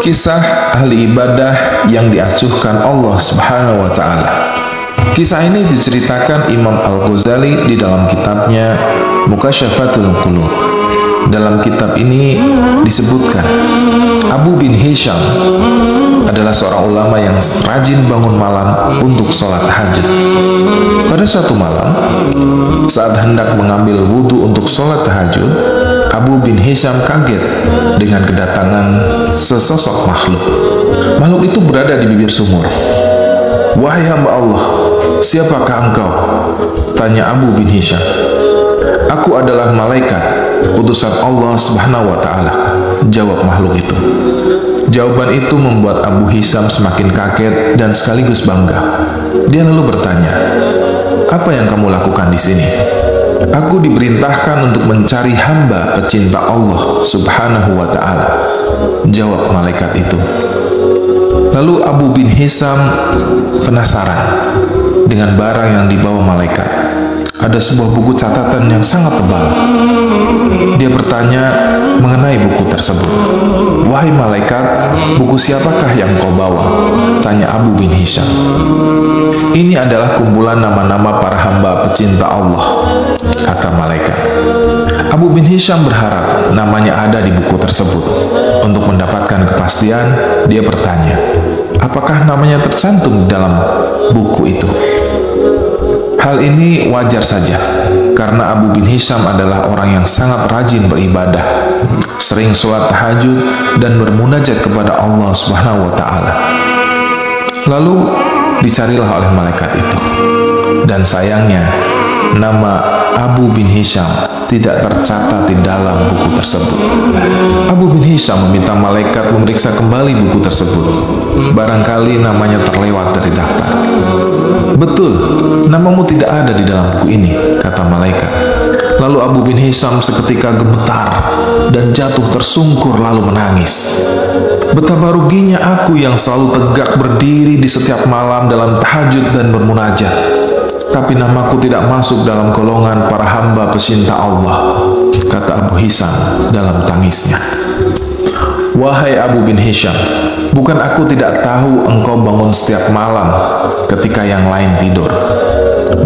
Kisah ahli ibadah yang diacuhkan Allah Subhanahu wa Ta'ala. Kisah ini diceritakan Imam Al-Ghazali di dalam kitabnya Mukasyafatul Qulub. Dalam kitab ini disebutkan Abu bin Hisham adalah seorang ulama yang rajin bangun malam untuk sholat tahajud. Pada suatu malam, saat hendak mengambil wudhu untuk sholat tahajud, Abu bin Hisham kaget dengan kedatangan sesosok makhluk. Makhluk itu berada di bibir sumur. "Wahai hamba Allah, siapakah engkau?" tanya Abu bin Hisham. "Aku adalah malaikat, utusan Allah Subhanahu wa Ta'ala," jawab makhluk itu. Jawaban itu membuat Abu Hisham semakin kaget dan sekaligus bangga. Dia lalu bertanya, "Apa yang kamu lakukan di sini?" "Aku diperintahkan untuk mencari hamba pecinta Allah Subhanahu wa Ta'ala," jawab malaikat itu. Lalu Abu bin Hisham penasaran dengan barang yang dibawa malaikat. Ada sebuah buku catatan yang sangat tebal. Dia bertanya mengenai buku tersebut. "Wahai malaikat, buku siapakah yang kau bawa?" tanya Abu bin Hisham. "Ini adalah kumpulan nama-nama para hamba pecinta Allah," kata malaikat. Abu bin Hisham berharap namanya ada di buku tersebut. Untuk mendapatkan kepastian, dia bertanya, "Apakah namanya tercantum di dalam buku itu?" Hal ini wajar saja, karena Abu bin Hisham adalah orang yang sangat rajin beribadah, sering sholat tahajud, dan bermunajat kepada Allah Subhanahu wa Ta'ala. Lalu dicarilah oleh malaikat itu, dan sayangnya nama Abu bin Hisham tidak tercatat di dalam buku tersebut. Abu bin Hisham meminta malaikat memeriksa kembali buku tersebut. Barangkali namanya terlewat dari daftar. "Betul, namamu tidak ada di dalam buku ini," kata malaikat. Lalu Abu bin Hisham seketika gemetar dan jatuh tersungkur lalu menangis. "Betapa ruginya aku yang selalu tegak berdiri di setiap malam dalam tahajud dan bermunajat. Tapi namaku tidak masuk dalam golongan para hamba pecinta Allah," kata Abu Hisham dalam tangisnya. "Wahai Abu bin Hisham, bukan aku tidak tahu engkau bangun setiap malam ketika yang lain tidur,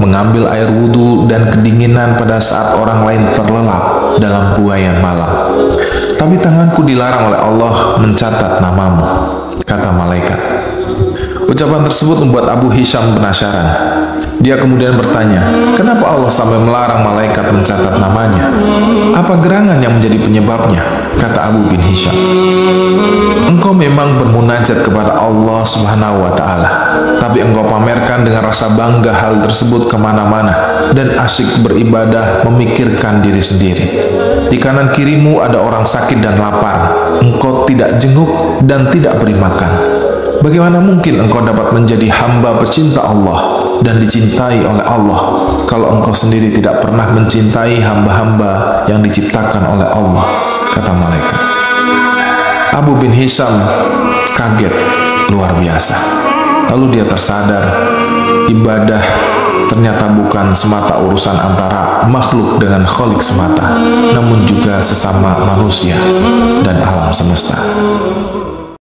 mengambil air wudhu dan kedinginan pada saat orang lain terlelap dalam buaian malam. Tapi tanganku dilarang oleh Allah mencatat namamu," kata malaikat. Ucapan tersebut membuat Abu Hisham penasaran. Dia kemudian bertanya, "Kenapa Allah sampai melarang malaikat mencatat namanya? Apa gerangan yang menjadi penyebabnya?" Kata Abu bin Hisham, "Engkau memang bermunajat kepada Allah Subhanahu wa Ta'ala, tapi engkau pamerkan dengan rasa bangga hal tersebut kemana-mana dan asyik beribadah memikirkan diri sendiri. Di kanan kirimu ada orang sakit dan lapar, engkau tidak jenguk dan tidak beri makan. Bagaimana mungkin engkau dapat menjadi hamba pecinta Allah dan dicintai oleh Allah kalau engkau sendiri tidak pernah mencintai hamba-hamba yang diciptakan oleh Allah," kata malaikat. Abu bin Hisham kaget luar biasa. Lalu dia tersadar ibadah ternyata bukan semata urusan antara makhluk dengan Khalik semata, namun juga sesama manusia dan alam semesta.